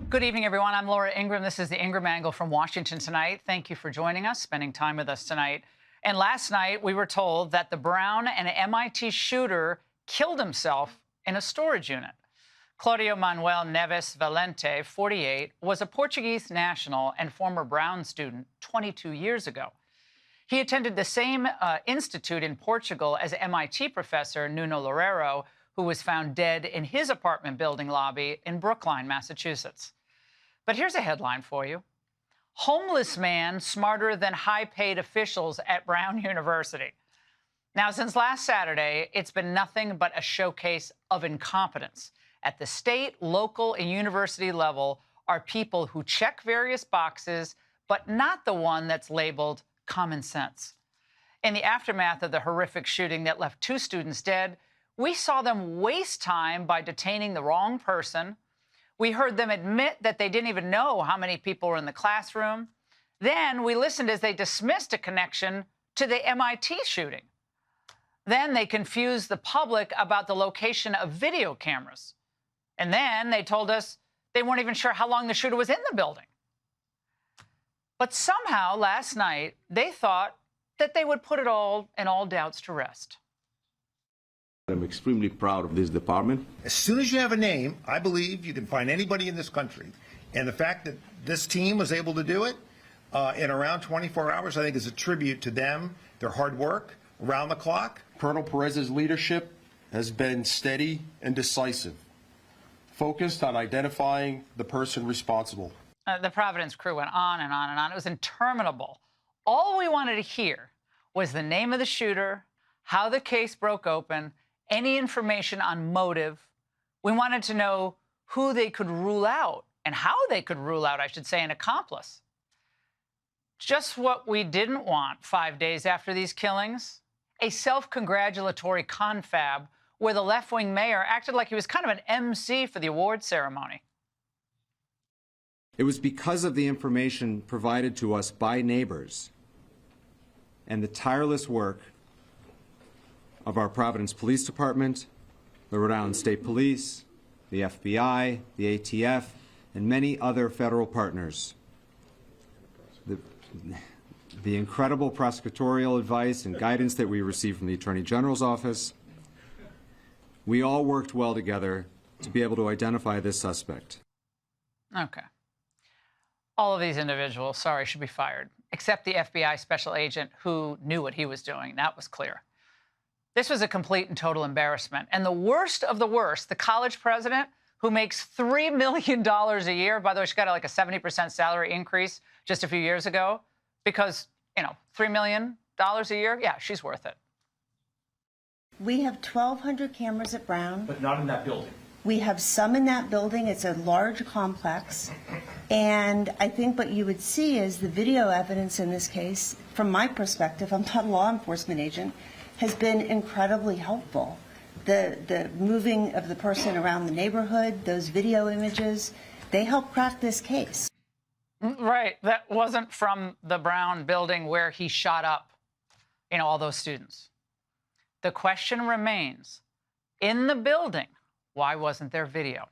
Good evening, everyone. I'm Laura Ingraham. This is the Ingraham Angle from Washington tonight. Thank you for joining us, spending time with us tonight. And last night, we were told that the Brown and MIT shooter killed himself in a storage unit. Claudio Manuel Neves Valente, 48, was a Portuguese national and former Brown student 22 years ago. He attended the same institute in Portugal as MIT professor Nuno Loureiro, who was found dead in his apartment building lobby in Brookline, Massachusetts. But here's a headline for you. Homeless man smarter than high-paid officials at Brown University. Now, since last Saturday, it's been nothing but a showcase of incompetence. At the state, local, and university level are people who check various boxes, but not the one that's labeled common sense. In the aftermath of the horrific shooting that left 2 students dead, we saw them waste time by detaining the wrong person. We heard them admit that they didn't even know how many people were in the classroom. Then we listened as they dismissed a connection to the MIT shooting. Then they confused the public about the location of video cameras. And then they told us they weren't even sure how long the shooter was in the building. But somehow last night, they thought that they would put it all and all doubts to rest. I'm extremely proud of this department. As soon as you have a name, I believe you can find anybody in this country. And the fact that this team was able to do it in around 24 hours, I think is a tribute to them, their hard work around the clock. Colonel Perez's leadership has been steady and decisive, focused on identifying the person responsible. The Providence crew went on and on and on. It was interminable. All we wanted to hear was the name of the shooter, how the case broke open, any information on motive. We wanted to know who they could rule out and how they could rule out, I should say, an accomplice. Just what we didn't want 5 days after these killings, a self-congratulatory confab where the left-wing mayor acted like he was kind of an MC for the award ceremony. It was because of the information provided to us by neighbors and the tireless work of our Providence Police Department, the Rhode Island State Police, the FBI, the ATF, and many other federal partners. The incredible prosecutorial advice and guidance that we received from the Attorney General's office, we all worked well together to be able to identify this suspect. Okay. All of these individuals, sorry, should be fired, except the FBI special agent who knew what he was doing. That was clear. This was a complete and total embarrassment. And the worst of the worst, the college president who makes $3 million a year, by the way, she got like a 70% salary increase just a few years ago because, you know, $3 million a year, yeah, she's worth it. We have 1,200 cameras at Brown. But not in that building. We have some in that building. It's a large complex. And I think what you would see is the video evidence in this case, from my perspective, I'm not a law enforcement agent, has been incredibly helpful. The moving of the person around the neighborhood, those video images, they help crack this case. Right. That wasn't from the Brown building where he shot up, you know, all those students. The question remains, in the building, why wasn't there video?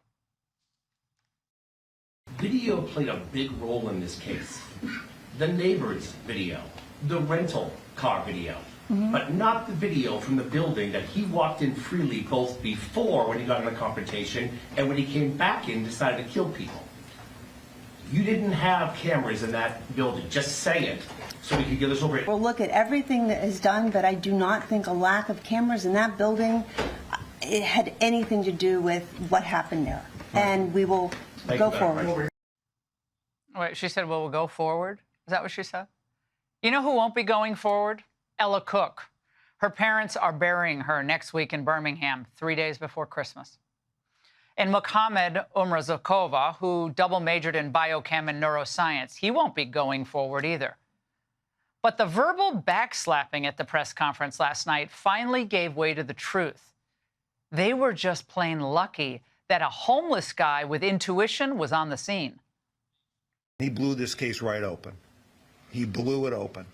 Video played a big role in this case. The neighbor's video, the rental car video, but not the video from the building that he walked in freely both before when he got in a confrontation and when he came back in and decided to kill people. You didn't have cameras in that building. Just say it so we can get this over. We'll look at everything that is done, but I do not think a lack of cameras in that building it had anything to do with what happened there. And we will go forward. Wait, she said, well, we'll go forward? Is that what she said? You know who won't be going forward? Ella Cook. Her parents are burying her next week in Birmingham, 3 days before Christmas. And Mohammed Umrazakova, who double majored in biochem and neuroscience, he won't be going forward either. But the verbal backslapping at the press conference last night finally gave way to the truth. They were just plain lucky that a homeless guy with intuition was on the scene. He blew this case right open. He blew it open.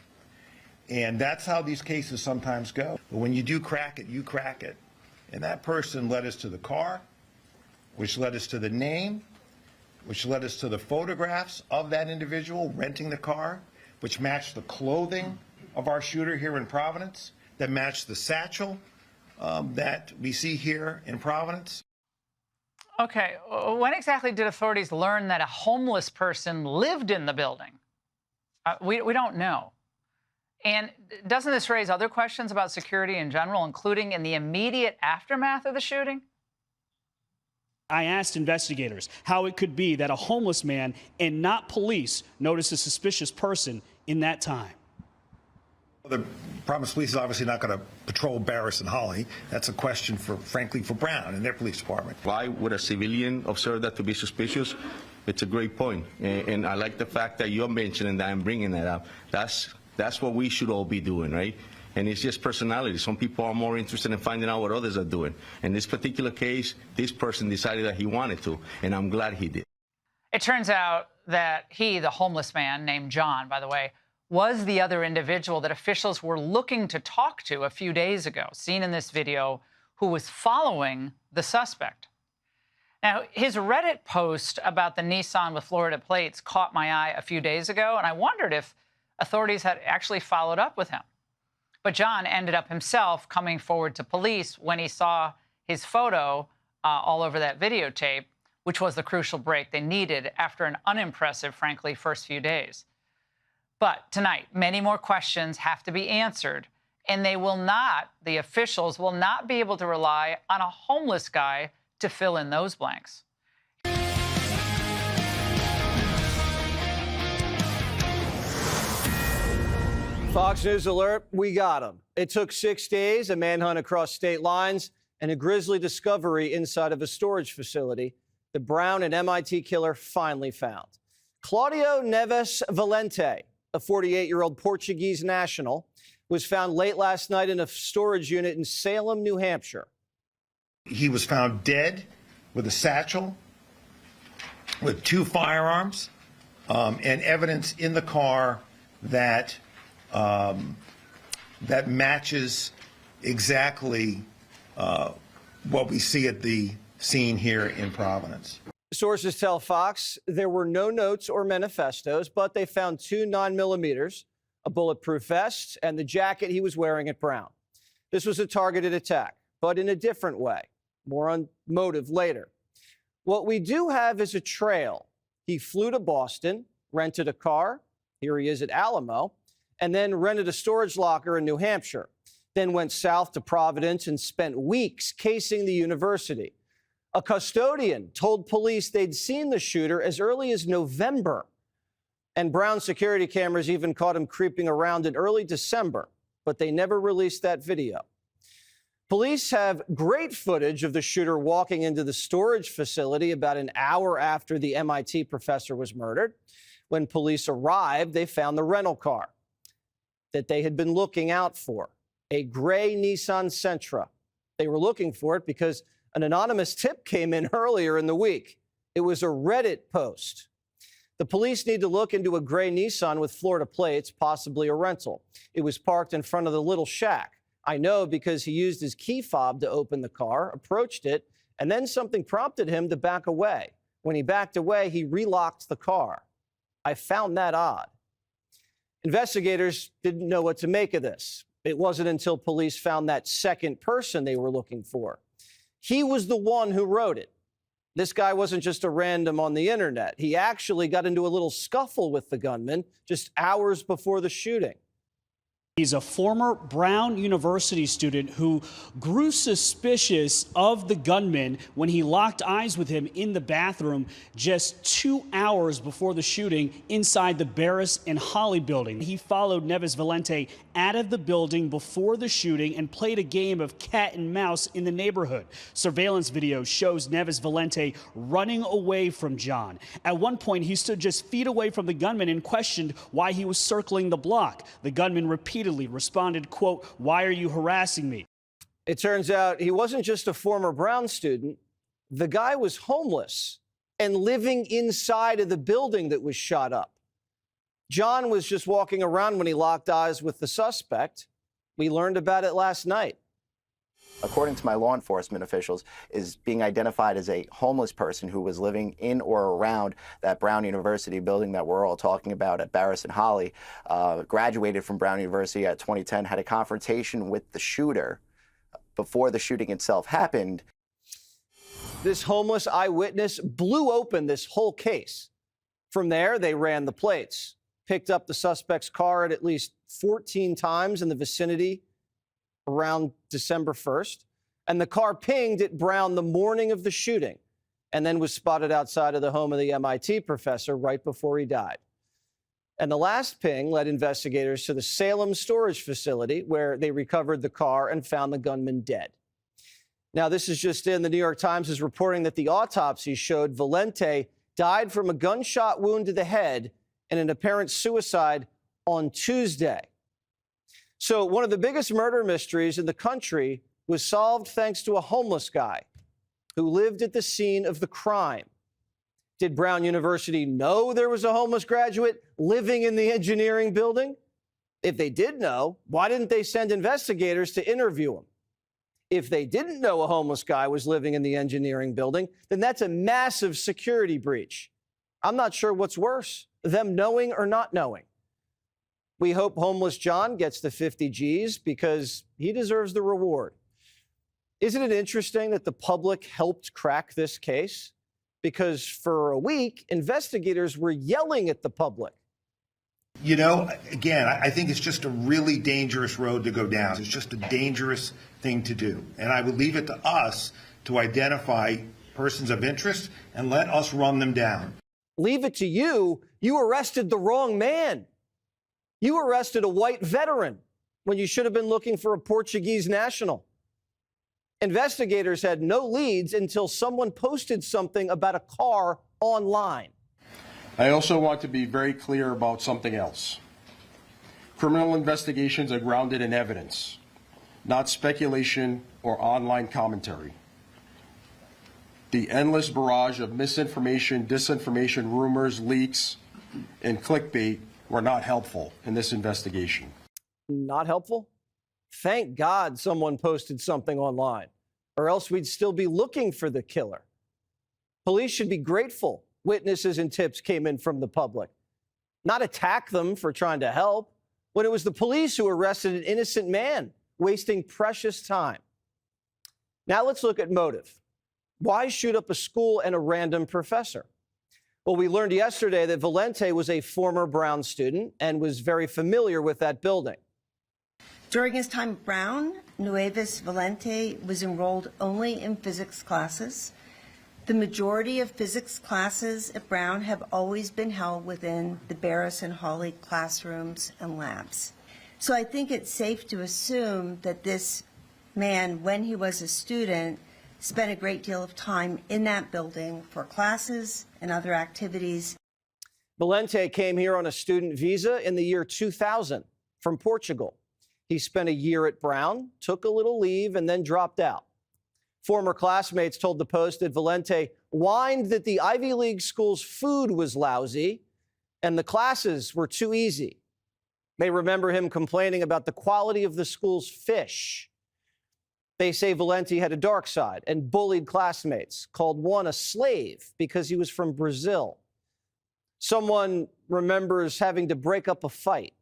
And that's how these cases sometimes go. But when you do crack it, you crack it. And that person led us to the car, which led us to the name, which led us to the photographs of that individual renting the car, which matched the clothing of our shooter here in Providence, that matched the satchel that we see here in Providence. Okay, when exactly did authorities learn that a homeless person lived in the building? We don't know. And doesn't this raise other questions about security in general, including in the immediate aftermath of the shooting? I asked investigators how it could be that a homeless man and not police noticed a suspicious person in that time. The Providence Police is obviously not going to patrol Barris and Holly. That's a question frankly, for Brown and their police department. Why would a civilian observe that to be suspicious? It's a great point. And I like the fact that you're mentioning that and bringing that up. That's what we should all be doing, right? And it's just personality. Some people are more interested in finding out what others are doing. In this particular case, this person decided that he wanted to, and I'm glad he did. It turns out that he, the homeless man named John, by the way, was the other individual that officials were looking to talk to a few days ago, seen in this video, who was following the suspect. Now, his Reddit post about the Nissan with Florida plates caught my eye a few days ago, and I wondered if authorities had actually followed up with him. But John ended up himself coming forward to police when he saw his photo all over that videotape, which was the crucial break they needed after an unimpressive, frankly, first few days. But tonight, many more questions have to be answered, and the officials will not be able to rely on a homeless guy to fill in those blanks. Fox News alert, we got him. It took 6 days, a manhunt across state lines, and a grisly discovery inside of a storage facility. The Brown and MIT killer finally found. Claudio Neves Valente, a 48-year-old Portuguese national, was found late last night in a storage unit in Salem, New Hampshire. He was found dead with a satchel, with 2 firearms, and evidence in the car that that matches exactly what we see at the scene here in Providence. Sources tell Fox there were no notes or manifestos, but they found 2 9mm, a bulletproof vest, and the jacket he was wearing at Brown. This was a targeted attack, but in a different way. More on motive later. What we do have is a trail. He flew to Boston, rented a car, here he is at Alamo, and then rented a storage locker in New Hampshire. Then went south to Providence and spent weeks casing the university. A custodian told police they'd seen the shooter as early as November. And Brown's security cameras even caught him creeping around in early December, but they never released that video. Police have great footage of the shooter walking into the storage facility about an hour after the MIT professor was murdered. When police arrived, they found the rental car that they had been looking out for, a gray Nissan Sentra. They were looking for it because an anonymous tip came in earlier in the week. It was a Reddit post. The police need to look into a gray Nissan with Florida plates, possibly a rental. It was parked in front of the little shack. I know because he used his key fob to open the car, approached it, and then something prompted him to back away. When he backed away, he relocked the car. I found that odd. Investigators didn't know what to make of this. It wasn't until police found that second person they were looking for. He was the one who wrote it. This guy wasn't just a random on the internet. He actually got into a little scuffle with the gunman just hours before the shooting. He's a former Brown University student who grew suspicious of the gunman when he locked eyes with him in the bathroom just 2 hours before the shooting inside the Barris and Holly building. He followed Neves Valente out of the building before the shooting and played a game of cat and mouse in the neighborhood. Surveillance video shows Neves Valente running away from John. At one point, he stood just feet away from the gunman and questioned why he was circling the block. The gunman repeatedly responded, quote, "Why are you harassing me?" It turns out he wasn't just a former Brown student. The guy was homeless and living inside of the building that was shot up. John was just walking around when he locked eyes with the suspect. We learned about it last night. according to my law enforcement officials, is being identified as a homeless person who was living in or around that Brown University building that we're all talking about at Barris and Holly, graduated from Brown University at 2010, had a confrontation with the shooter before the shooting itself happened. This homeless eyewitness blew open this whole case. From there, they ran the plates, picked up the suspect's car at least 14 times in the vicinity around December 1st, and the car pinged at Brown the morning of the shooting and then was spotted outside of the home of the MIT professor right before he died. And the last ping led investigators to the Salem storage facility where they recovered the car and found the gunman dead. Now, this is just in. The New York Times is reporting that the autopsy showed Valente died from a gunshot wound to the head and an apparent suicide on Tuesday. So one of the biggest murder mysteries in the country was solved thanks to a homeless guy who lived at the scene of the crime. Did Brown University know there was a homeless graduate living in the engineering building? If they did know, why didn't they send investigators to interview him? If they didn't know a homeless guy was living in the engineering building, then that's a massive security breach. I'm not sure what's worse, them knowing or not knowing. We hope homeless John gets the 50 G's because he deserves the reward. Isn't it interesting that the public helped crack this case? Because for a week, investigators were yelling at the public. You know, again, I think it's just a really dangerous road to go down. It's just a dangerous thing to do. And I would leave it to us to identify persons of interest and let us run them down. Leave it to you. You arrested the wrong man. You arrested a white veteran when you should have been looking for a Portuguese national. Investigators had no leads until someone posted something about a car online. I also want to be very clear about something else. Criminal investigations are grounded in evidence, not speculation or online commentary. The endless barrage of misinformation, disinformation, rumors, leaks, and clickbait were not helpful in this investigation. Not helpful? Thank God someone posted something online, or else we'd still be looking for the killer. Police should be grateful witnesses and tips came in from the public, not attack them for trying to help when it was the police who arrested an innocent man, wasting precious time. Now let's look at motive. Why shoot up a school and a random professor? Well, we learned yesterday that Valente was a former Brown student and was very familiar with that building. During his time at Brown, Nuevis Valente was enrolled only in physics classes. The majority of physics classes at Brown have always been held within the Barris and Hawley classrooms and labs. So I think it's safe to assume that this man, when he was a student, spent a great deal of time in that building for classes and other activities. Valente came here on a student visa in the year 2000 from Portugal. He spent a year at Brown, took a little leave, and then dropped out. Former classmates told the Post that Valente whined that the Ivy League school's food was lousy and the classes were too easy. They remember him complaining about the quality of the school's fish. They say Valente had a dark side and bullied classmates, called one a slave because he was from Brazil. Someone remembers having to break up a fight.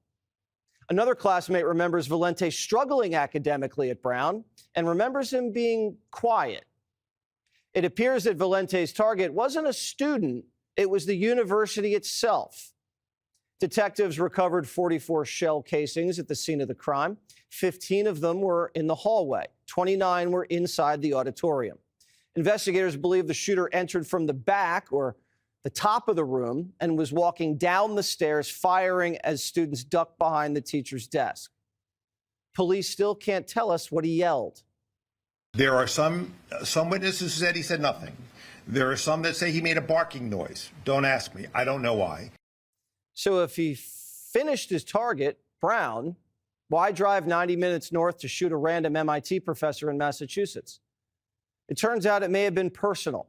Another classmate remembers Valente struggling academically at Brown and remembers him being quiet. It appears that Valente's target wasn't a student, it was the university itself. Detectives recovered 44 shell casings at the scene of the crime. 15 of them were in the hallway. 29 were inside the auditorium. Investigators believe the shooter entered from the back or the top of the room and was walking down the stairs, firing as students ducked behind the teacher's desk. Police still can't tell us what he yelled. There are some witnesses who said he said nothing. There are some that say he made a barking noise. Don't ask me. I don't know why. So if he finished his target, Brown, why drive 90 minutes north to shoot a random MIT professor in Massachusetts? It turns out it may have been personal.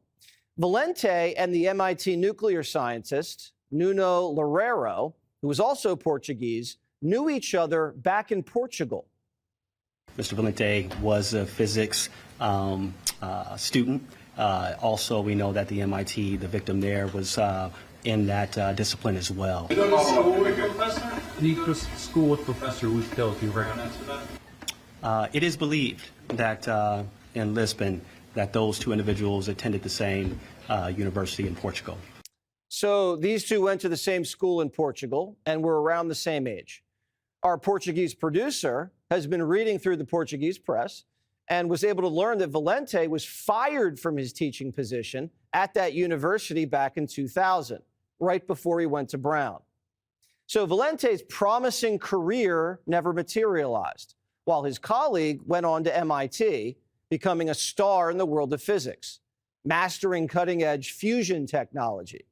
Valente and the MIT nuclear scientist, Nuno Loureiro, who was also Portuguese, knew each other back in Portugal. Mr. Valente was a physics student. Also, we know that the MIT, the victim there, was in that discipline as well. You go to school with your professor? Did you go to school with Professor Gutfeld? Do you recognize that? It is believed that in Lisbon that those two individuals attended the same university in Portugal. So these two went to the same school in Portugal and were around the same age. Our Portuguese producer has been reading through the Portuguese press and was able to learn that Valente was fired from his teaching position at that university back in 2000, right before he went to Brown. So Valente's promising career never materialized, while his colleague went on to MIT, becoming a star in the world of physics, mastering cutting-edge fusion technology.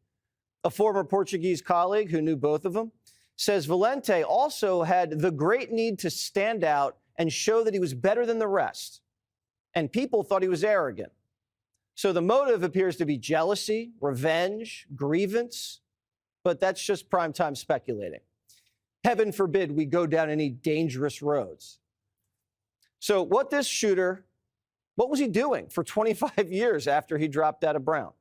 A former Portuguese colleague who knew both of them says Valente also had the great need to stand out and show that he was better than the rest. And people thought he was arrogant. So the motive appears to be jealousy, revenge, grievance, but that's just primetime speculating. Heaven forbid we go down any dangerous roads. So what was he doing for 25 years after he dropped out of Brown?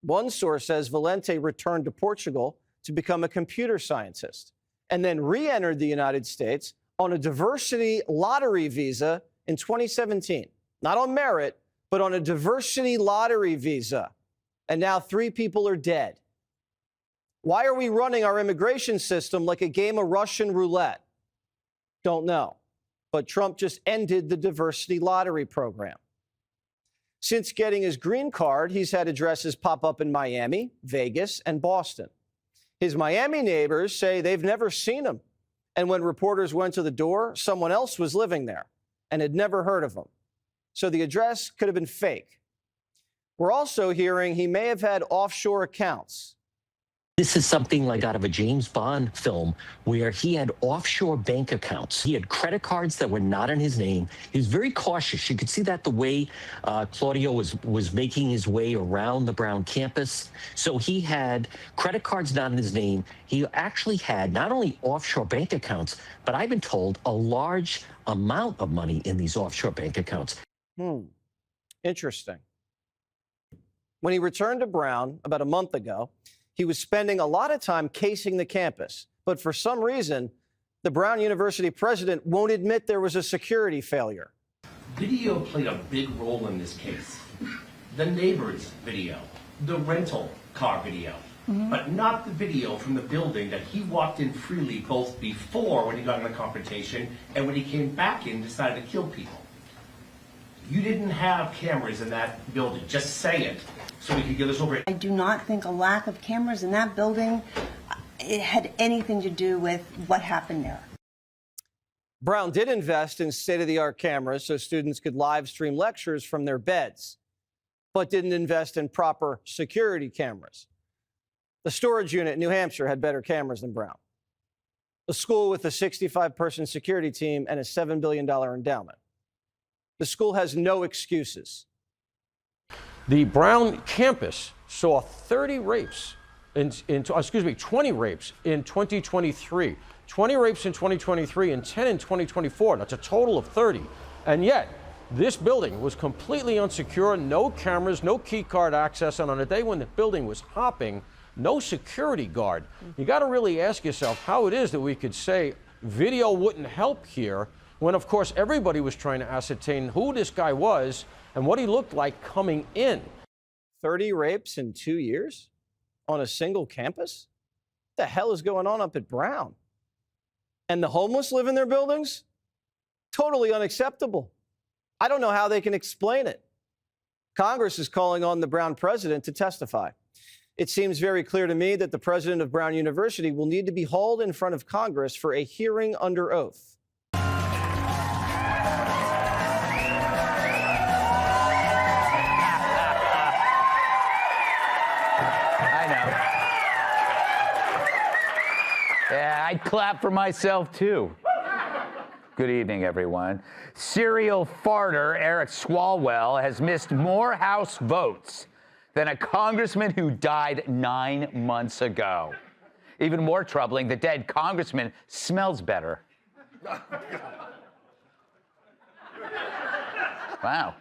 One source says Valente returned to Portugal to become a computer scientist and then re-entered the United States on a diversity lottery visa in 2017. Not on merit, but on a diversity lottery visa. And now 3 people are dead. Why are we running our immigration system like a game of Russian roulette? Don't know. But Trump just ended the diversity lottery program. Since getting his green card, he's had addresses pop up in Miami, Vegas, and Boston. His Miami neighbors say they've never seen him. And when reporters went to the door, someone else was living there and had never heard of him. So the address could have been fake. We're also hearing he may have had offshore accounts. This is something like out of a James Bond film where he had offshore bank accounts. He had credit cards that were not in his name. He was very cautious. You could see that the way Claudio was making his way around the Brown campus. So he had credit cards not in his name. He actually had not only offshore bank accounts, but I've been told a large amount of money in these offshore bank accounts. Interesting. When he returned to Brown about a month ago, he was spending a lot of time casing the campus. But for some reason, the Brown University president won't admit there was a security failure. Video played a big role in this case. The neighbor's video, the rental car video, but not the video from the building that he walked in freely both before when he got in a confrontation and when he came back in and decided to kill people. You didn't have cameras in that building. Just say it so we could get this over. I do not think a lack of cameras in that building it had anything to do with what happened there. Brown did invest in state-of-the-art cameras so students could live stream lectures from their beds, but didn't invest in proper security cameras. The storage unit in New Hampshire had better cameras than Brown. The school with a 65-person security team and a $7 billion endowment. The school has no excuses. The Brown campus saw 20 rapes in 2023. 20 rapes in 2023 and 10 in 2024. That's a total of 30. And yet, this building was completely unsecure, no cameras, no key card access, and on a day when the building was hopping, no security guard. You got to really ask yourself how it is that we could say video wouldn't help here when, of course, everybody was trying to ascertain who this guy was and what he looked like coming in. 30 rapes in 2 years on a single campus? What the hell is going on up at Brown? And the homeless live in their buildings? Totally unacceptable. I don't know how they can explain it. Congress is calling on the Brown president to testify. It seems very clear to me that the president of Brown University will need to be hauled in front of Congress for a hearing under oath. Yeah, I'd clap for myself, too. Good evening, everyone. Serial farter Eric Swalwell has missed more House votes than a congressman who died 9 months ago. Even more troubling, the dead congressman smells better. Wow.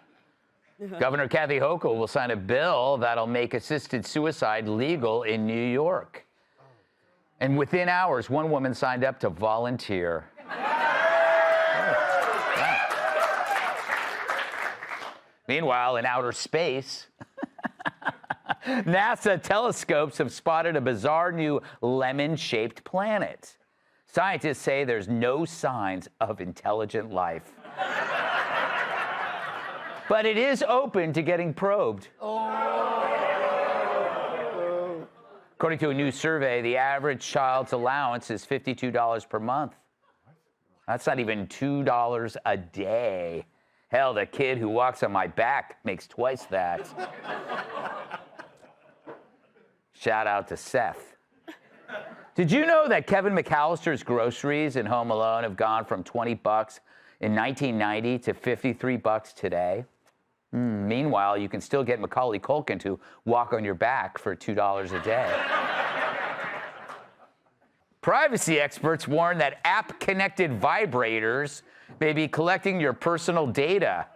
Governor Kathy Hochul will sign a bill that'll make assisted suicide legal in New York. And within hours, one woman signed up to volunteer. Meanwhile, in outer space, NASA telescopes have spotted a bizarre new lemon-shaped planet. Scientists say there's no signs of intelligent life. But it is open to getting probed. According to a new survey, the average child's allowance is $52 per month. That's not even $2 a day. Hell, the kid who walks on my back makes twice that. Shout out to Seth. Did you know that Kevin McAllister's groceries in Home Alone have gone from $20 in 1990 to $53 today? Meanwhile, you can still get Macaulay Culkin to walk on your back for $2 a day. Privacy experts warn that app-connected vibrators may be collecting your personal data.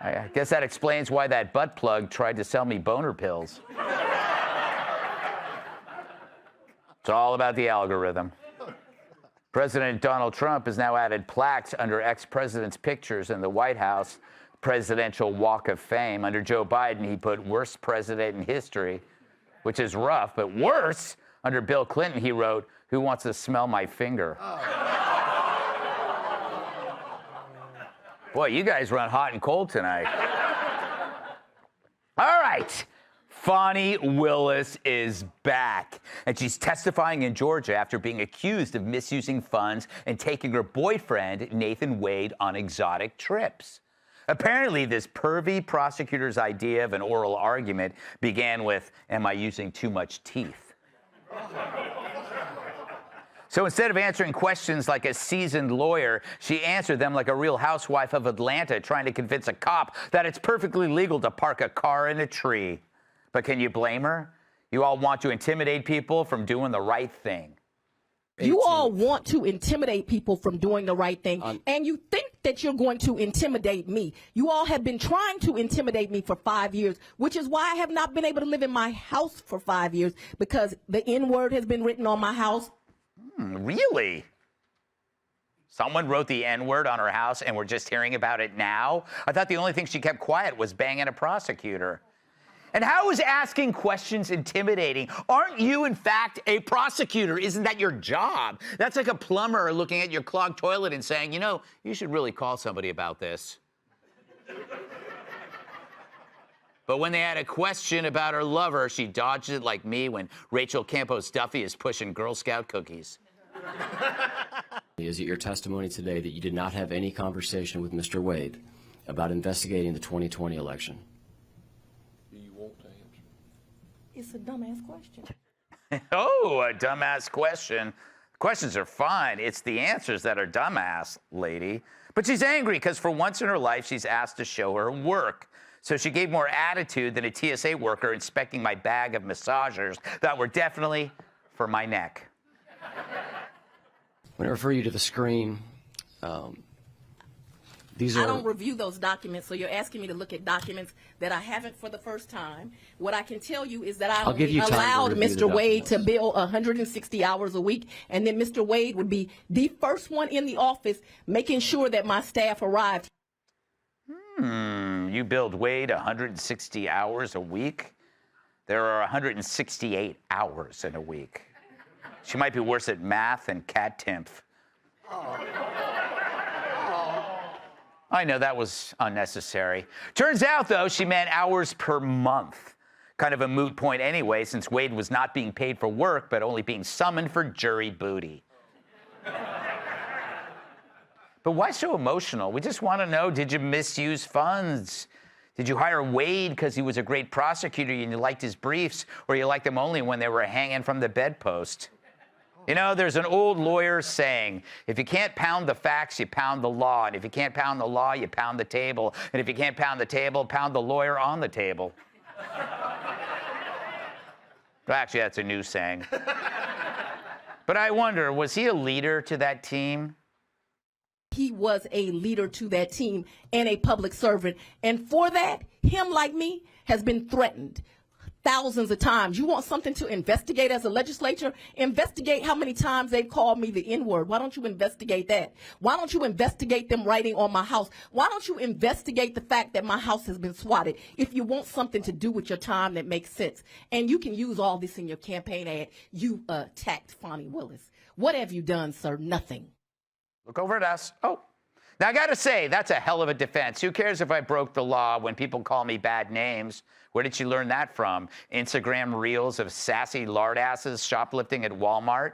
I guess that explains why that butt plug tried to sell me boner pills. It's all about the algorithm. President Donald Trump has now added plaques under ex-presidents' pictures in the White House Presidential Walk of Fame. Under Joe Biden, he put worst president in history, which is rough, but worse, under Bill Clinton, he wrote, "Who wants to smell my finger?" Boy, you guys run hot and cold tonight. All right. Fani Willis is back, and she's testifying in Georgia after being accused of misusing funds and taking her boyfriend, Nathan Wade, on exotic trips. Apparently, this pervy prosecutor's idea of an oral argument began with, "Am I using too much teeth?" So instead of answering questions like a seasoned lawyer, she answered them like a real housewife of Atlanta trying to convince a cop that it's perfectly legal to park a car in a tree. But can you blame her? You all want to intimidate people from doing the right thing. You all want to intimidate people from doing the right thing, and you think that you're going to intimidate me. You all have been trying to intimidate me for 5 years, which is why I have not been able to live in my house for 5 years, because the N-word has been written on my house. Really? Someone wrote the N-word on her house and we're just hearing about it now? I thought the only thing she kept quiet was banging a prosecutor. And how is asking questions intimidating? Aren't you, in fact, a prosecutor? Isn't that your job? That's like a plumber looking at your clogged toilet and saying, you know, you should really call somebody about this. But when they had a question about her lover, she dodged it like me when Rachel Campos Duffy is pushing Girl Scout cookies. Is it your testimony today that you did not have any conversation with Mr. Wade about investigating the 2020 election? Do you want to answer? It's a dumbass question. Oh, a dumbass question. Questions are fine. It's the answers that are dumbass, lady. But she's angry because for once in her life, she's asked to show her work. So she gave more attitude than a TSA worker inspecting my bag of massagers that were definitely for my neck. When I refer you to the screen, these are... I don't review those documents, so you're asking me to look at documents that I haven't for the first time. What I can tell you is that I only allowed Mr. Wade to bill 160 hours a week, and then Mr. Wade would be the first one in the office making sure that my staff arrived. You billed Wade 160 hours a week? There are 168 hours in a week. She might be worse at math than Cat Timpf. I know that was unnecessary. Turns out, though, she meant hours per month. Kind of a moot point anyway, since Wade was not being paid for work, but only being summoned for jury booty. But why so emotional? We just want to know, did you misuse funds? Did you hire Wade because he was a great prosecutor and you liked his briefs, or you liked them only when they were hanging from the bedpost? You know, there's an old lawyer saying, if you can't pound the facts, you pound the law. And if you can't pound the law, you pound the table. And if you can't pound the table, pound the lawyer on the table. Actually, that's a new saying. But I wonder, was he a leader to that team? he was a leader to that team and a public servant. And for that, him like me has been threatened thousands of times. You want something to investigate as a legislature? Investigate how many times they've called me the N-word. Why don't you investigate that? Why don't you investigate them writing on my house? Why don't you investigate the fact that my house has been swatted? If you want something to do with your time that makes sense. And you can use all this in your campaign ad. You attacked Fonnie Willis. What have you done, sir? Nothing. Look over at us. Oh. Now, I got to say, that's a hell of a defense. Who cares if I broke the law when people call me bad names? Where did she learn that from? Instagram reels of sassy lardasses shoplifting at Walmart?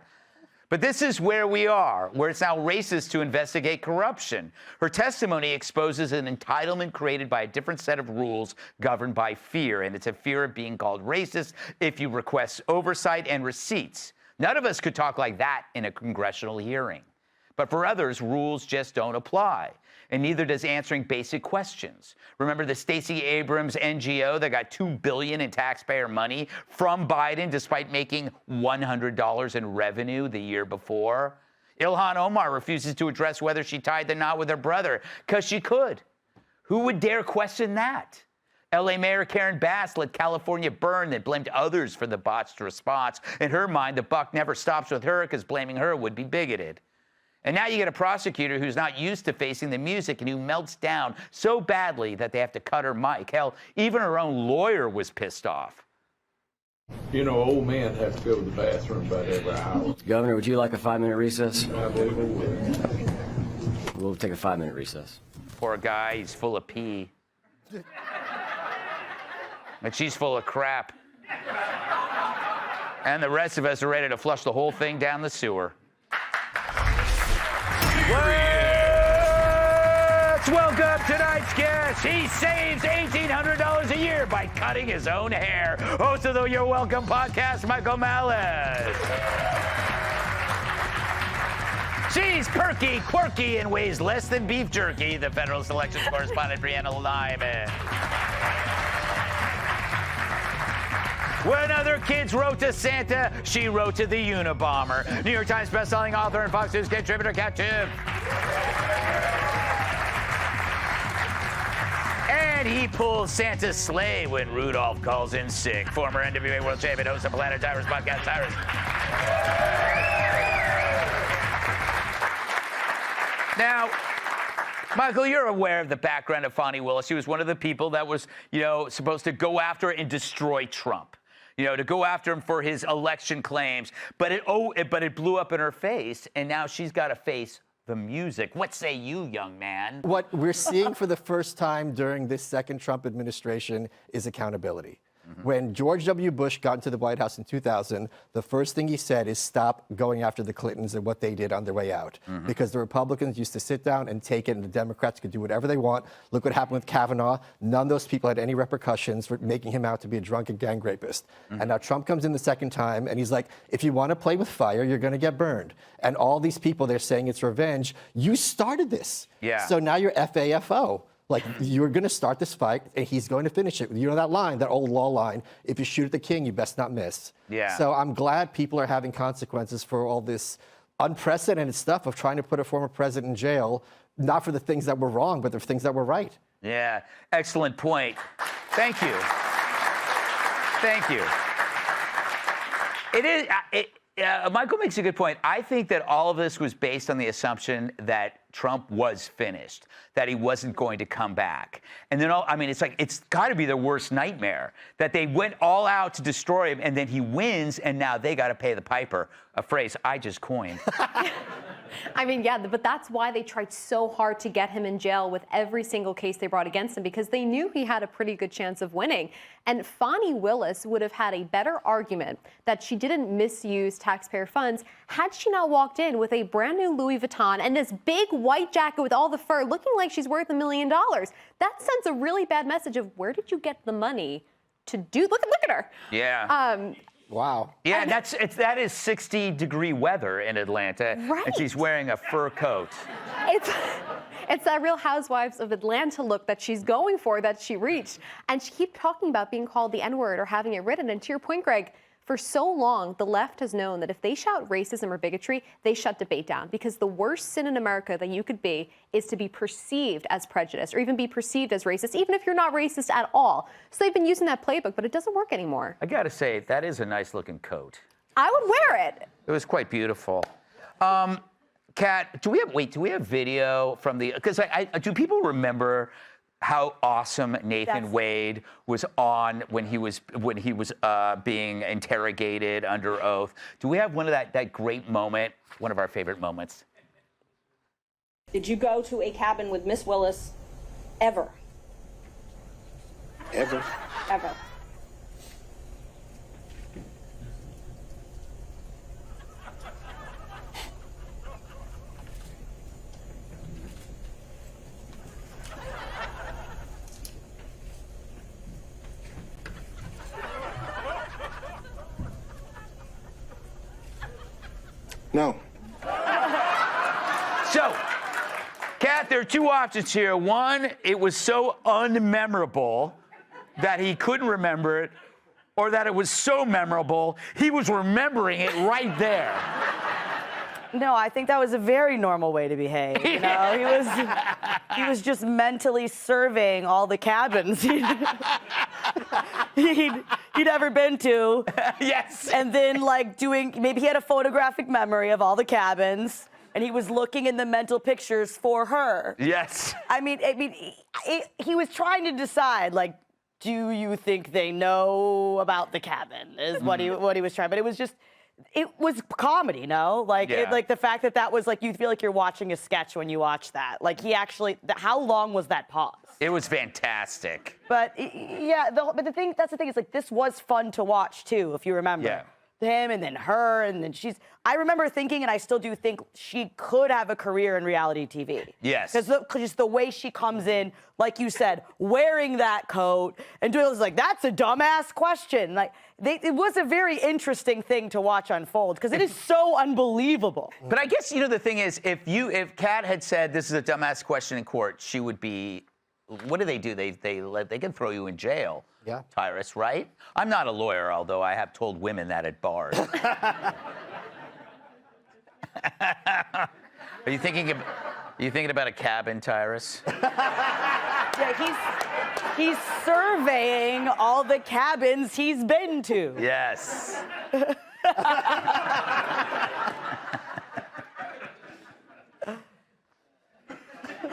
But this is where we are, where it's now racist to investigate corruption. Her testimony exposes an entitlement created by a different set of rules governed by fear, and it's a fear of being called racist if you request oversight and receipts. None of us could talk like that in a congressional hearing. But for others, rules just don't apply. And neither does answering basic questions. Remember the Stacey Abrams NGO that got $2 billion in taxpayer money from Biden despite making $100 in revenue the year before? Ilhan Omar refuses to address whether she tied the knot with her brother because she could. Who would dare question that? LA Mayor Karen Bass let California burn, then blamed others for the botched response. In her mind, the buck never stops with her because blaming her would be bigoted. And now you get a prosecutor who's not used to facing the music and who melts down so badly that they have to cut her mic. Hell, even her own lawyer was pissed off. You know, old men have to go to the bathroom about every hour. Governor, would you like a 5-minute recess? I believe it would. We'll take a 5-minute recess. Poor guy, he's full of pee. And she's full of crap. And the rest of us are ready to flush the whole thing down the sewer. Let's welcome tonight's guest. He saves $1,800 a year by cutting his own hair. Host of the You're Welcome podcast, Michael Malice. She's perky, quirky, and weighs less than beef jerky. The Federal Selections correspondent, Brianna Lyman. When other kids wrote to Santa, she wrote to the Unabomber. New York Times bestselling author and Fox News contributor, Kat Tiff. And he pulls Santa's sleigh when Rudolph calls in sick. Former NWA World Champion, host of Planet Tyrus podcast, Tyrus. Now, Michael, you're aware of the background of Fonnie Willis. She was one of the people that was, supposed to go after and destroy Trump. To go after him for his election claims. But it blew up in her face, and now she's got to face the music. What say you, young man? What we're seeing for the first time during this second Trump administration is accountability. Mm-hmm. When George W. Bush got into the White House in 2000, the first thing he said is stop going after the Clintons and what they did on their way out. Mm-hmm. Because the Republicans used to sit down and take it, and the Democrats could do whatever they want. Look what happened with Kavanaugh. None of those people had any repercussions for making him out to be a drunken gang rapist. Mm-hmm. And now Trump comes in the second time, and he's like, if you want to play with fire, you're going to get burned. And all these people, they're saying it's revenge. You started this. Yeah. So now you're FAFO. Like, you're going to start this fight, and he's going to finish it. You know that line, that old law line, if you shoot at the king, you best not miss. Yeah. So I'm glad people are having consequences for all this unprecedented stuff of trying to put a former president in jail, not for the things that were wrong, but the things that were right. Yeah, excellent point. Thank you. Thank you. Michael makes a good point. I think that all of this was based on the assumption that Trump was finished, that he wasn't going to come back. And then, it's got to be their worst nightmare, that they went all out to destroy him, and then he wins, and now they got to pay the piper, a phrase I just coined. But that's why they tried so hard to get him in jail with every single case they brought against him, because they knew he had a pretty good chance of winning. And Fonnie Willis would have had a better argument that she didn't misuse taxpayer funds had she not walked in with a brand new Louis Vuitton and this big white jacket with all the fur, looking like she's worth $1 million. That sends a really bad message of where did you get the money to do? Look at her. Yeah. Wow. Yeah, that is 60-degree weather in Atlanta, right. And she's wearing a fur coat. It's that Real Housewives of Atlanta look that she's going for, that she reached. And she keeps talking about being called the N-word or having it written. And to your point, Greg, For so long, the left has known that if they shout racism or bigotry, they shut debate down, because the worst sin in America that you could be is to be perceived as prejudiced or even be perceived as racist, even if you're not racist at all. So they've been using that playbook, but it doesn't work anymore. I gotta say, that is a nice looking coat. I would wear it. It was quite beautiful. Kat, do we have video from the, because do people remember how awesome Nathan Wade was on when he was being interrogated under oath? Do we have one of that great moment, one of our favorite moments? Did you go to a cabin with Miss Willis ever? Ever? Ever. No. So, Kat, there are two options here. One, it was so unmemorable that he couldn't remember it, or that it was so memorable he was remembering it right there. No, I think that was a very normal way to behave. You know, he was just mentally surveying all the cabins he'd ever been to. Yes. And then maybe he had a photographic memory of all the cabins, and he was looking in the mental pictures for her. Yes. I mean, he was trying to decide, do you think they know about the cabin? Is what he was trying. But it was just. It was comedy, no? The fact that was you feel like you're watching a sketch when you watch that. He actually, how long was that pause? It was fantastic. But yeah, that's the thing is this was fun to watch too, if you remember. Yeah. Him and then her and then I remember thinking, and I still do think, she could have a career in reality TV. Yes. Because just the way she comes in, like you said, wearing that coat and doing this, that's a dumbass question. It was a very interesting thing to watch unfold because it is so unbelievable. But I guess, the thing is, if Kat had said this is a dumbass question in court, she would be, what do? They can throw you in jail. Yeah. Tyrus, right? I'm not a lawyer, although I have told women that at bars. Are you thinking about a cabin, Tyrus? Yeah, he's surveying all the cabins he's been to. Yes. All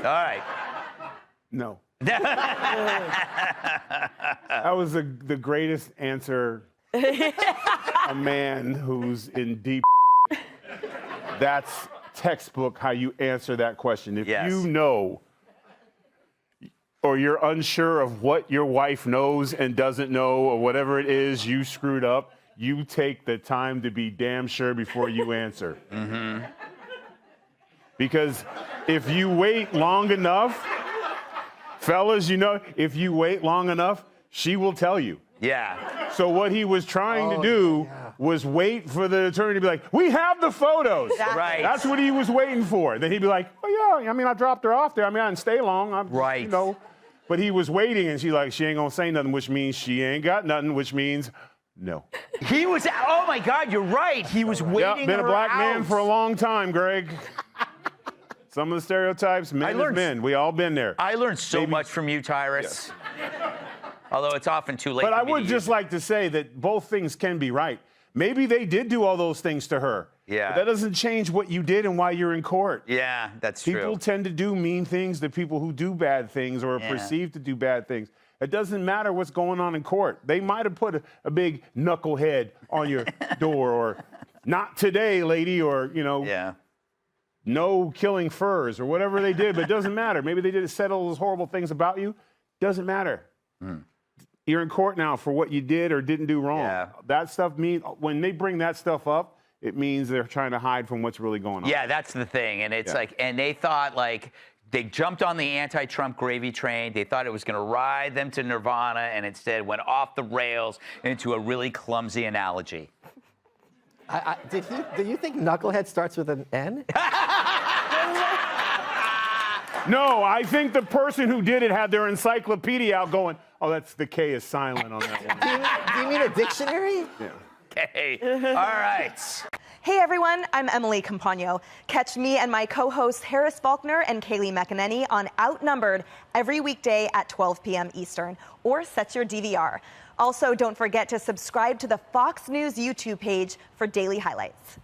right. No. That was the greatest answer a man who's in deep. That's textbook how you answer that question. If you know or you're unsure of what your wife knows and doesn't know or whatever it is you screwed up, you take the time to be damn sure before you answer. Mm-hmm. Because if you wait long enough, fellas, if you wait long enough, she will tell you. Yeah. So what he was trying to do was wait for the attorney to be like, we have the photos. Right. That's what he was waiting for. Then he'd be like, oh, yeah, I dropped her off there. I didn't stay long. Right. But he was waiting, and she ain't going to say nothing, which means she ain't got nothing, which means no. He was, oh, my God, you're right. He was waiting been a black her man out. for a long time, Greg. Some of the stereotypes, men is men. We all been there. I learned so much from you, Tyrus. Yes. Although it's often too late. But I would just like to say that both things can be right. Maybe they did do all those things to her. Yeah. But that doesn't change what you did and why you're in court. Yeah, that's true. People tend to do mean things to people who do bad things or are perceived to do bad things. It doesn't matter what's going on in court. They might have put a big knucklehead on your door or not today, lady, or, no killing furs or whatever they did, but it doesn't matter. Maybe they did said all those horrible things about you. Doesn't matter. Mm. You're in court now for what you did or didn't do wrong. Yeah. That stuff means, when they bring that stuff up, it means they're trying to hide from what's really going on. Yeah, that's the thing. And it's and they thought they jumped on the anti-Trump gravy train. They thought it was going to ride them to nirvana and instead went off the rails into a really clumsy analogy. Do you think knucklehead starts with an N? No, I think the person who did it had their encyclopedia out going, oh, the K is silent on that one. Do you mean a dictionary? Yeah. Okay. All right. Hey everyone, I'm Emily Campagno. Catch me and my co-hosts Harris Faulkner and Kaylee McEnany on Outnumbered every weekday at 12 p.m. Eastern, or set your DVR. Also, don't forget to subscribe to the Fox News YouTube page for daily highlights.